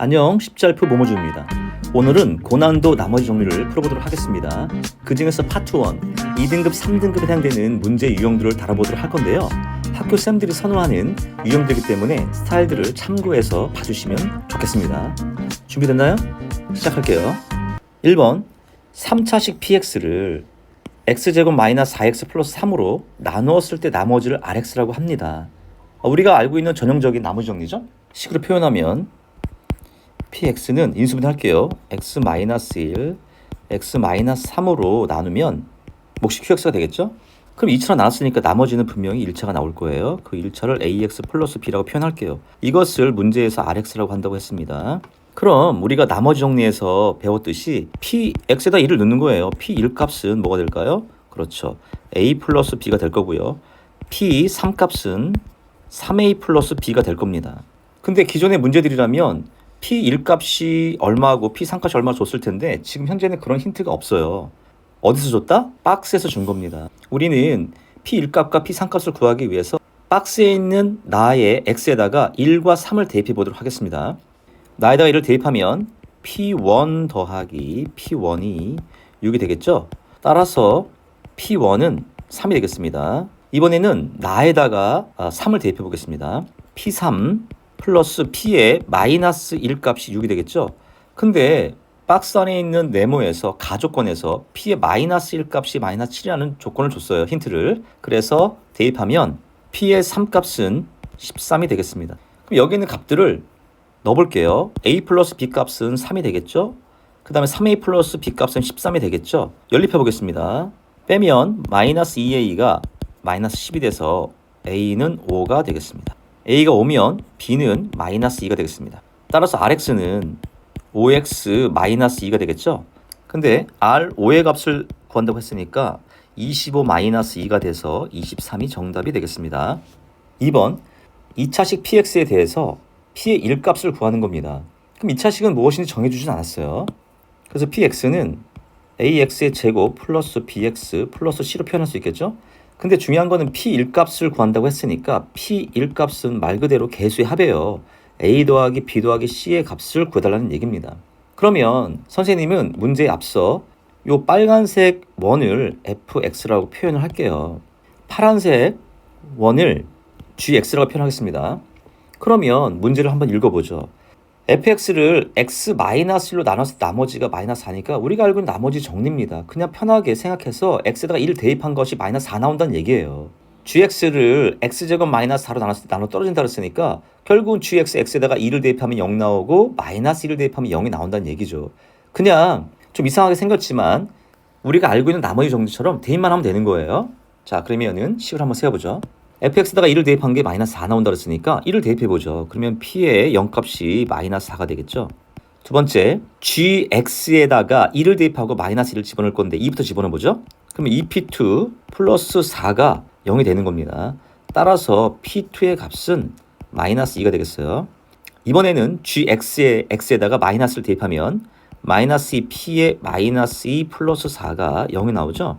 안녕, 십자알프 모모주입니다. 오늘은 고난도 나머지 정리를 풀어보도록 하겠습니다. 그 중에서 파트 1, 2등급, 3등급에 해당되는 문제 유형들을 다뤄보도록 할 건데요. 학교 쌤들이 선호하는 유형들이기 때문에 스타일들을 참고해서 봐주시면 좋겠습니다. 준비됐나요? 시작할게요. 1번, 3차식 px를 x제곱 마이너스 4x 플러스 3으로 나누었을 때 나머지를 rx라고 합니다. 우리가 알고 있는 전형적인 나머지 정리죠? 식으로 표현하면 px는 인수분 할게요. x-1, x-3으로 나누면 몫이 qx가 되겠죠? 그럼 2차로 나눴으니까 나머지는 분명히 1차가 나올 거예요. 그 1차를 ax 플러스 b라고 표현할게요. 이것을 문제에서 rx라고 한다고 했습니다. 그럼 우리가 나머지 정리에서 배웠듯이 px에다 1을 넣는 거예요. p 1값은 뭐가 될까요? 그렇죠. a 플러스 b가 될 거고요. p 3값은 3a 플러스 b가 될 겁니다. 근데 기존의 문제들이라면 P1값이 얼마고 P3값이 얼마 줬을 텐데 지금 현재는 그런 힌트가 없어요. 어디서 줬다? 박스에서 준 겁니다. 우리는 P1값과 P3값을 구하기 위해서 박스에 있는 나의 X에다가 1과 3을 대입해 보도록 하겠습니다. 나에다가 1을 대입하면 P1 더하기 P1이 6이 되겠죠? 따라서 P1은 3이 되겠습니다. 이번에는 나에다가 3을 대입해 보겠습니다. P3 플러스 P의 마이너스 1값이 6이 되겠죠? 근데 박스 안에 있는 네모에서 가조건에서 P의 마이너스 1값이 마이너스 7이라는 조건을 줬어요. 힌트를. 그래서 대입하면 P의 3값은 13이 되겠습니다. 그럼 여기 있는 값들을 넣어볼게요. A 플러스 B 값은 3이 되겠죠? 그 다음에 3A 플러스 B 값은 13이 되겠죠? 연립해 보겠습니다. 빼면 마이너스 2A가 마이너스 10이 돼서 A는 5가 되겠습니다. A가 5면 B는 마이너스 2가 되겠습니다. 따라서 RX는 5X 마이너스 2가 되겠죠? 근데 R5의 값을 구한다고 했으니까 25 마이너스 2가 돼서 23이 정답이 되겠습니다. 2번, 2차식 PX에 대해서 P의 1값을 구하는 겁니다. 그럼 2차식은 무엇인지 정해주진 않았어요. 그래서 PX는 AX의 제곱 플러스 BX 플러스 C로 표현할 수 있겠죠? 근데 중요한 거는 P1값을 구한다고 했으니까 P1값은 말 그대로 개수의 합이에요. A 더하기 B 더하기 C의 값을 구해달라는 얘기입니다. 그러면 선생님은 문제에 앞서 이 빨간색 원을 fx라고 표현을 할게요. 파란색 원을 gx라고 표현하겠습니다. 그러면 문제를 한번 읽어보죠. fx를 x-1로 나눠서 나머지가 마이너스 4니까 우리가 알고 있는 나머지 정리입니다. 그냥 편하게 생각해서 x에다가 1을 대입한 것이 마이너스 4 나온다는 얘기예요. gx를 x제곱 마이너스 4로 나눠 떨어진다 그랬으니까 결국은 gx, x에다가 2를 대입하면 0 나오고 마이너스 1을 대입하면 0이 나온다는 얘기죠. 그냥 좀 이상하게 생겼지만 우리가 알고 있는 나머지 정리처럼 대입만 하면 되는 거예요. 자, 그러면은 식을 한번 세워보죠. fx에다가 1을 대입한 게 마이너스 4 나온다 그랬으니까 1을 대입해보죠. 그러면 p의 0값이 마이너스 4가 되겠죠. 두 번째, gx에다가 1을 대입하고 마이너스 1을 집어넣을 건데 2부터 집어넣어보죠. 그러면 2p2 플러스 4가 0이 되는 겁니다. 따라서 p2의 값은 마이너스 2가 되겠어요. 이번에는 x에다가 마이너스를 대입하면 마이너스 2p의 마이너스 2 플러스 4가 0이 나오죠.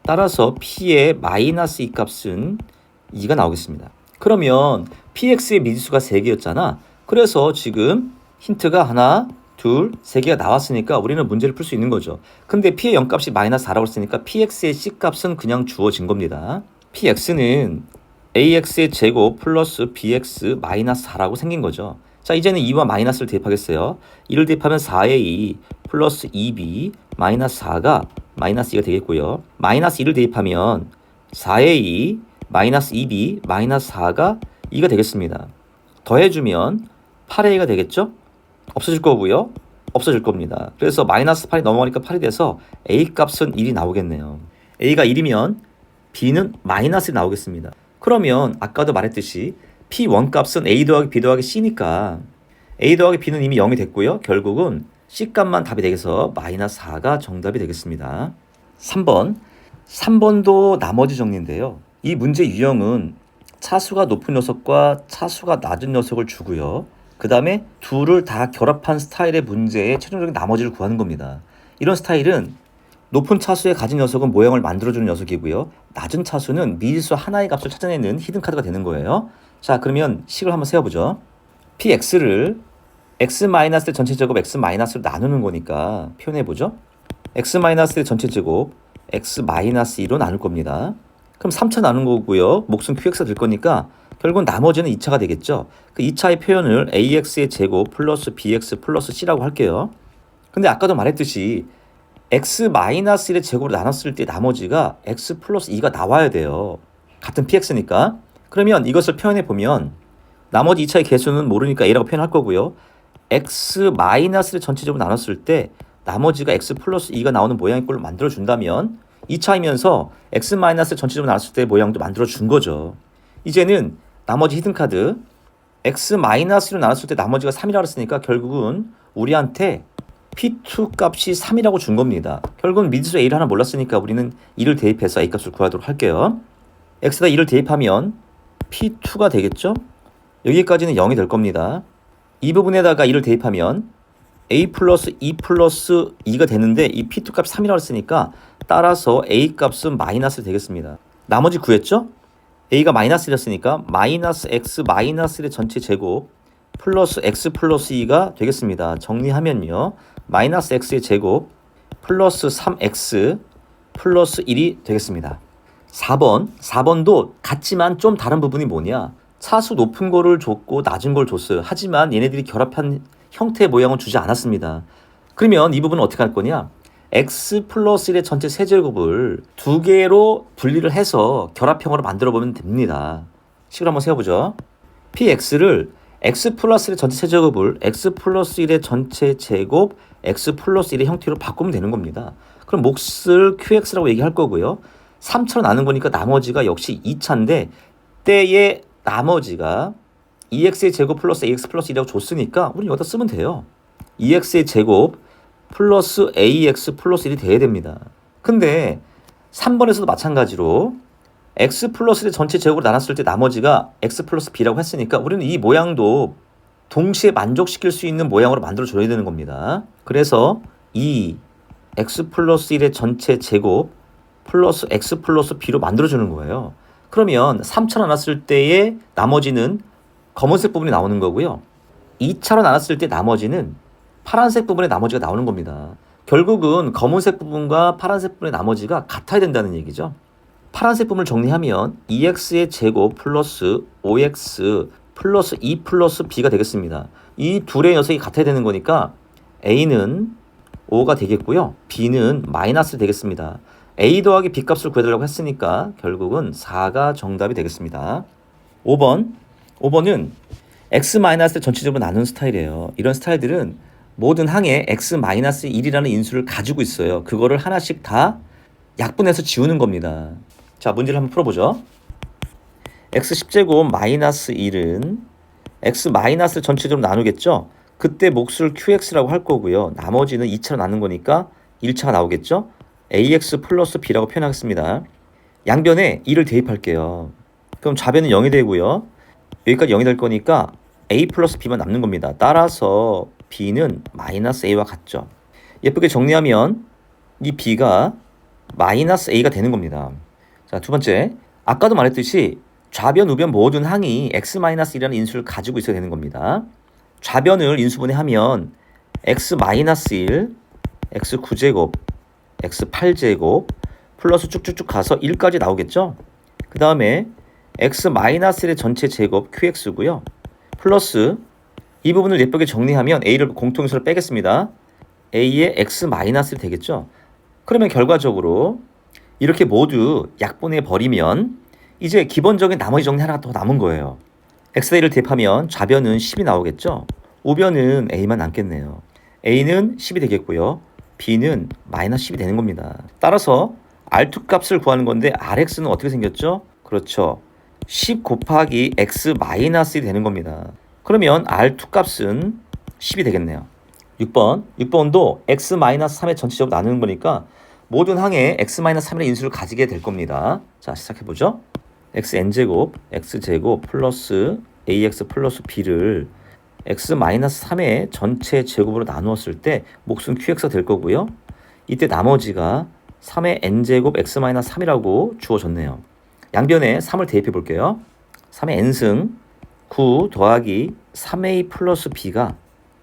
따라서 p의 마이너스 2 값은 2가 나오겠습니다. 그러면 px의 미지수가 3개였잖아. 그래서 지금 힌트가 하나, 둘, 3개가 나왔으니까 우리는 문제를 풀 수 있는 거죠. 근데 p의 0값이 마이너스 4라고 했으니까 px의 c값은 그냥 주어진 겁니다. px는 ax의 제곱 플러스 bx 마이너스 4라고 생긴 거죠. 자, 이제는 2와 마이너스를 대입하겠어요. 1을 대입하면 4a 플러스 2b 마이너스 4가 마이너스 2가 되겠고요. 마이너스 1을 대입하면 4a 마이너스 2b 마이너스 4가 2가 되겠습니다. 더해주면 8a가 되겠죠? 없어질 거고요. 없어질 겁니다. 그래서 마이너스 8이 넘어가니까 8이 돼서 a 값은 1이 나오겠네요. a가 1이면 b는 마이너스 1이 나오겠습니다. 그러면 아까도 말했듯이 p1 값은 a 더하기 b 더하기 c니까 a 더하기 b는 이미 0이 됐고요. 결국은 c 값만 답이 되겠어 마이너스 4가 정답이 되겠습니다. 3번도 나머지 정리인데요. 이 문제 유형은 차수가 높은 녀석과 차수가 낮은 녀석을 주고요. 그 다음에 둘을 다 결합한 스타일의 문제의 최종적인 나머지를 구하는 겁니다. 이런 스타일은 높은 차수의 가진 녀석은 모형을 만들어주는 녀석이고요. 낮은 차수는 미지수 하나의 값을 찾아내는 히든카드가 되는 거예요. 자, 그러면 식을 한번 세워보죠. px를 x-의 전체 제곱 x-로 나누는 거니까 표현해보죠. x-의 전체 제곱 x-2로 나눌 겁니다. 그럼 3차 나눈 거고요. 몫은 qx가 될 거니까 결국은 나머지는 2차가 되겠죠. 그 2차의 표현을 ax의 제곱 플러스 bx 플러스 c라고 할게요. 근데 아까도 말했듯이 x-1의 제곱으로 나눴을 때 나머지가 x 플러스 2가 나와야 돼요. 같은 px니까. 그러면 이것을 표현해 보면 나머지 2차의 개수는 모르니까 a라고 표현할 거고요. x-의 전체 제곱으로 나눴을 때 나머지가 x 플러스 2가 나오는 모양의 꼴로 만들어준다면 2차이면서 x-의 전체 제곱으로 나눴을 때 모양도 만들어준 거죠. 이제는 나머지 히든카드 x-로 나눴을 때 나머지가 3이라고 했으니까 결국은 우리한테 P2 값이 3이라고 준 겁니다. 결국은 미지수 A를 하나 몰랐으니까 우리는 2를 대입해서 A 값을 구하도록 할게요. X에다 2를 대입하면 P2가 되겠죠? 여기까지는 0이 될 겁니다. 이 부분에다가 2를 대입하면 A 플러스 2 플러스 2가 되는데 이 P2 값이 3이라고 했으니까 따라서 A 값은 마이너스 되겠습니다. 나머지 구했죠? A가 마이너스였으니까 마이너스 X 마이너스의 전체 제곱 플러스 X 플러스 2가 되겠습니다. 정리하면요. 마이너스 X의 제곱 플러스 3X 플러스 1이 되겠습니다. 4번도 같지만 좀 다른 부분이 뭐냐. 차수 높은 거를 줬고 낮은 걸 줬어요. 하지만 얘네들이 결합한 형태의 모양은 주지 않았습니다. 그러면 이 부분은 어떻게 할 거냐. X 플러스 1의 전체 세제곱을 두 개로 분리를 해서 결합형으로 만들어 보면 됩니다. 식을 한번 세워보죠. Px를 x 플러스 1의 전체 세제곱을 x 플러스 1의 전체 제곱 x 플러스 1의 형태로 바꾸면 되는 겁니다. 그럼 몫을 qx라고 얘기할 거고요. 3차로 나눈 거니까 나머지가 역시 2차인데 때에 나머지가 2x의 제곱 플러스 ax 플러스 1이라고 줬으니까 우리 여기다 쓰면 돼요. 2x의 제곱 플러스 ax 플러스 1이 돼야 됩니다. 근데 3번에서도 마찬가지로 x 플러스 1의 전체 제곱으로 나눴을 때 나머지가 x 플러스 b라고 했으니까 우리는 이 모양도 동시에 만족시킬 수 있는 모양으로 만들어줘야 되는 겁니다. 그래서 이 x 플러스 1의 전체 제곱 플러스 x 플러스 b로 만들어주는 거예요. 그러면 3차로 나눴을 때의 나머지는 검은색 부분이 나오는 거고요. 2차로 나눴을 때 나머지는 파란색 부분의 나머지가 나오는 겁니다. 결국은 검은색 부분과 파란색 부분의 나머지가 같아야 된다는 얘기죠. 파란색 부분을 정리하면 2x의 제곱 플러스 5x 플러스 2 플러스 b가 되겠습니다. 이 둘의 녀석이 같아야 되는 거니까 a는 5가 되겠고요. b는 마이너스 되겠습니다. a 더하기 b 값을 구해달라고 했으니까 결국은 4가 정답이 되겠습니다. 5번은 x-의 전체적으로 나눈 스타일이에요. 이런 스타일들은 모든 항에 x-1이라는 인수를 가지고 있어요. 그거를 하나씩 다 약분해서 지우는 겁니다. 자, 문제를 한번 풀어보죠. x10제곱 마이너스 1은 x-를 전체적으로 나누겠죠? 그때 몫을 qx라고 할 거고요. 나머지는 2차로 나눈 거니까 1차가 나오겠죠? ax 플러스 b라고 표현하겠습니다. 양변에 2를 대입할게요. 그럼 좌변은 0이 되고요. 여기까지 0이 될 거니까 a 플러스 b만 남는 겁니다. 따라서 b는 마이너스 a와 같죠. 예쁘게 정리하면 이 b가 마이너스 a가 되는 겁니다. 자, 두 번째. 아까도 말했듯이 좌변, 우변 모든 항이 x-1이라는 인수를 가지고 있어야 되는 겁니다. 좌변을 인수분해하면 x-1, x9제곱, x8제곱 플러스 쭉쭉쭉 가서 1까지 나오겠죠? 그 다음에 x-1의 전체 제곱 qx고요. 플러스 이 부분을 예쁘게 정리하면 a를 공통인수로 빼겠습니다. a의 x-이 되겠죠? 그러면 결과적으로 이렇게 모두 약분해 버리면 이제 기본적인 나머지 정리 하나가 더 남은 거예요. xa를 대입하면 좌변은 10이 나오겠죠? 우변은 a만 남겠네요. a는 10이 되겠고요. b는 마이너스 10이 되는 겁니다. 따라서 R2 값을 구하는 건데 Rx는 어떻게 생겼죠? 그렇죠. 10 곱하기 x-이 되는 겁니다. 그러면 R2 값은 10이 되겠네요. 6번도 x-3의 전체적으로 나누는 거니까 모든 항에 x-3의 인수를 가지게 될 겁니다. 자, 시작해보죠. xn제곱, x제곱 플러스 ax 플러스 b를 x-3의 전체 제곱으로 나누었을 때 몫은 qx가 될 거고요. 이때 나머지가 3의 n제곱 x-3이라고 주어졌네요. 양변에 3을 대입해 볼게요. 3의 n승 9 더하기 3a 플러스 b가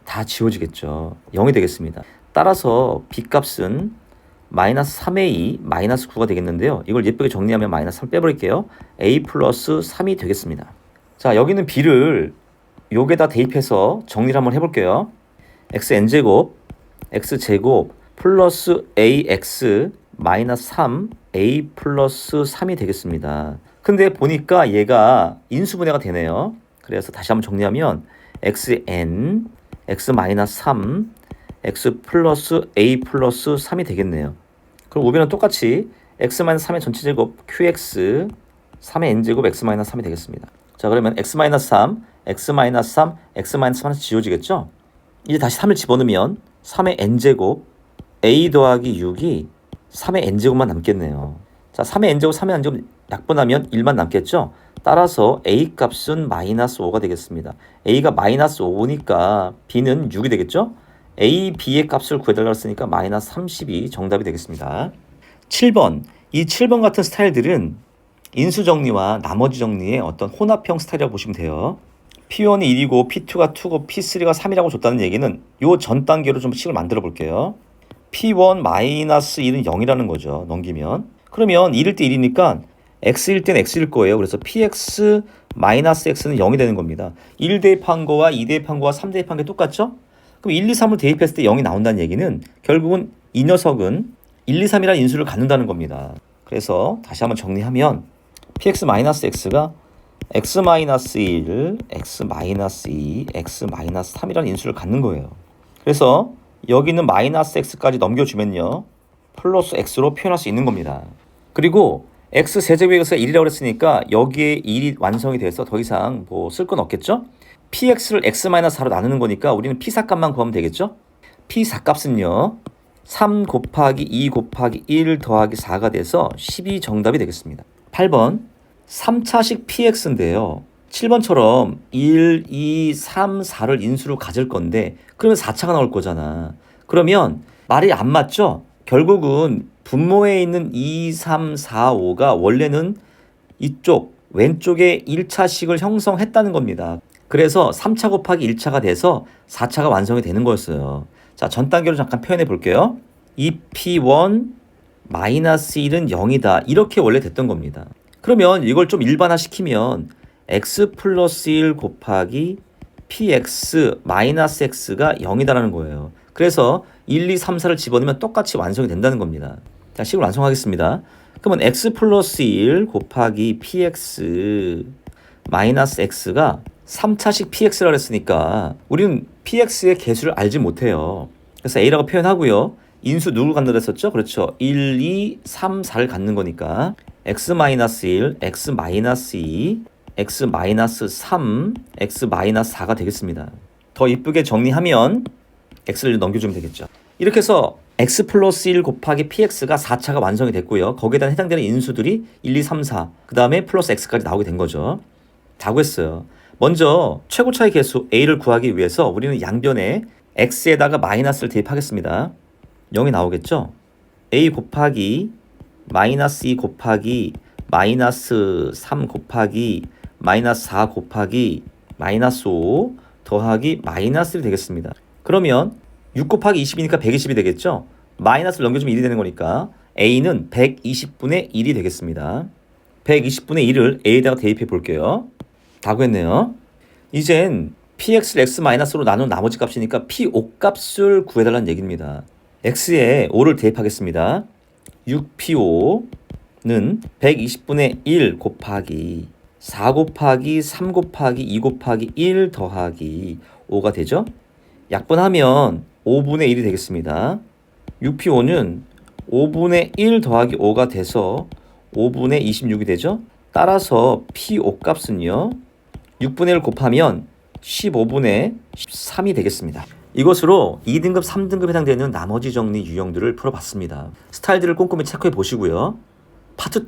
다 지워지겠죠. 0이 되겠습니다. 따라서 B값은 마이너스 3의 2, 마이너스 9가 되겠는데요. 이걸 예쁘게 정리하면 마이너스 3 빼버릴게요. A 플러스 3이 되겠습니다. 자, 여기는 B를 여기에다 대입해서 정리를 한번 해볼게요. xn제곱, x제곱 플러스 ax 마이너스 3, a 플러스 3이 되겠습니다. 근데 보니까 얘가 인수분해가 되네요. 그래서 다시 한번 정리하면 xn, x 마이너스 3, x 플러스 a 플러스 3이 되겠네요. 그럼 우변은 똑같이 x 마이너스 3의 전체 제곱 qx 3의 n제곱 x 마이너스 3이 되겠습니다. 자, 그러면 x 마이너스 3, x 마이너스 3, x 마이너스 3에서 지워지겠죠? 이제 다시 3을 집어넣으면 3의 n제곱 a 더하기 6이 3의 n제곱만 남겠네요. 자, 3의 n제곱, 3의 n제곱 약분하면 1만 남겠죠? 따라서 a 값은 마이너스 5가 되겠습니다. a가 마이너스 5니까 b는 6이 되겠죠? a, b의 값을 구해달라고 했으니까 마이너스 32 정답이 되겠습니다. 7번. 이 7번 같은 스타일들은 인수정리와 나머지 정리의 어떤 혼합형 스타일이라고 보시면 돼요. P1이 1이고 P2가 2고 P3가 3이라고 줬다는 얘기는 요 전 단계로 좀 식을 만들어 볼게요. P1 마이너스 1은 0이라는 거죠. 넘기면. 그러면 1일 때 1이니까 X일 땐 X일 거예요. 그래서 PX 마이너스 X는 0이 되는 겁니다. 1 대입한 거와 2 대입한 거와 3 대입한 게 똑같죠? 그럼 1, 2, 3을 대입했을 때 0이 나온다는 얘기는 결국은 이 녀석은 1, 2, 3이라는 인수를 갖는다는 겁니다. 그래서 다시 한번 정리하면 PX 마이너스 X가 x 마이너스 1, x 마이너스 2, x 마이너스 3이라는 인수를 갖는 거예요. 그래서 여기는 마이너스 x까지 넘겨주면요 플러스 x로 표현할 수 있는 겁니다. 그리고 x 세제곱에서 1이라고 했으니까 여기에 1이 완성이 돼서 더 이상 뭐 쓸 건 없겠죠? px를 x 마이너스 4로 나누는 거니까 우리는 p사값만 구하면 되겠죠? p사값은요 3 곱하기 2 곱하기 1 더하기 4가 돼서 12 정답이 되겠습니다. 8번 3차식 px인데요. 7번처럼 1, 2, 3, 4를 인수로 가질 건데 그러면 4차가 나올 거잖아. 그러면 말이 안 맞죠? 결국은 분모에 있는 2, 3, 4, 5가 원래는 이쪽 왼쪽에 1차식을 형성했다는 겁니다. 그래서 3차 곱하기 1차가 돼서 4차가 완성이 되는 거였어요. 자, 전 단계로 잠깐 표현해 볼게요. 2p1 마이너스 1은 0이다. 이렇게 원래 됐던 겁니다. 그러면 이걸 좀 일반화시키면 x 플러스 1 곱하기 px 마이너스 x가 0이다라는 거예요. 그래서 1, 2, 3, 4를 집어넣으면 똑같이 완성이 된다는 겁니다. 자, 식을 완성하겠습니다. 그러면 x 플러스 1 곱하기 px 마이너스 x가 3차식 px라고 했으니까 우리는 px의 개수를 알지 못해요. 그래서 a라고 표현하고요. 인수 누굴 갖는다 했었죠? 그렇죠. 1, 2, 3, 4를 갖는 거니까 x-1, x-2, x-3, x-4가 되겠습니다. 더 이쁘게 정리하면 x를 넘겨주면 되겠죠. 이렇게 해서 x 플러스 1 곱하기 px가 4차가 완성이 됐고요. 거기에 해당되는 인수들이 1, 2, 3, 4, 그 다음에 플러스 x까지 나오게 된 거죠. 다 구했어요. 먼저 최고차의 개수 a를 구하기 위해서 우리는 양변에 x에다가 마이너스를 대입하겠습니다. 0이 나오겠죠? a 곱하기 마이너스 2 곱하기 마이너스 3 곱하기 마이너스 4 곱하기 마이너스 5 더하기 마이너스 1이 되겠습니다. 그러면 6 곱하기 20이니까 120이 되겠죠? 마이너스를 넘겨주면 1이 되는 거니까 a는 120분의 1이 되겠습니다. 120분의 1을 a에다가 대입해 볼게요. 다 구했네요. 이젠 px를 x-로 나눈 나머지 값이니까 p5 값을 구해달라는 얘기입니다. x에 5를 대입하겠습니다. 6p5는 120분의 1 곱하기 4 곱하기 3 곱하기 2 곱하기 1 더하기 5가 되죠? 약분하면 5분의 1이 되겠습니다. 6p5는 5분의 1 더하기 5가 돼서 5분의 26이 되죠? 따라서 p5 값은요 6분의 1 곱하면 15분의 13이 되겠습니다. 이것으로 2등급, 3등급에 해당되는 나머지 정리 유형들을 풀어봤습니다. 스타일들을 꼼꼼히 체크해 보시고요. 파트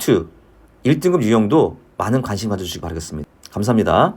2, 1등급 유형도 많은 관심 가져주시기 바라겠습니다. 감사합니다.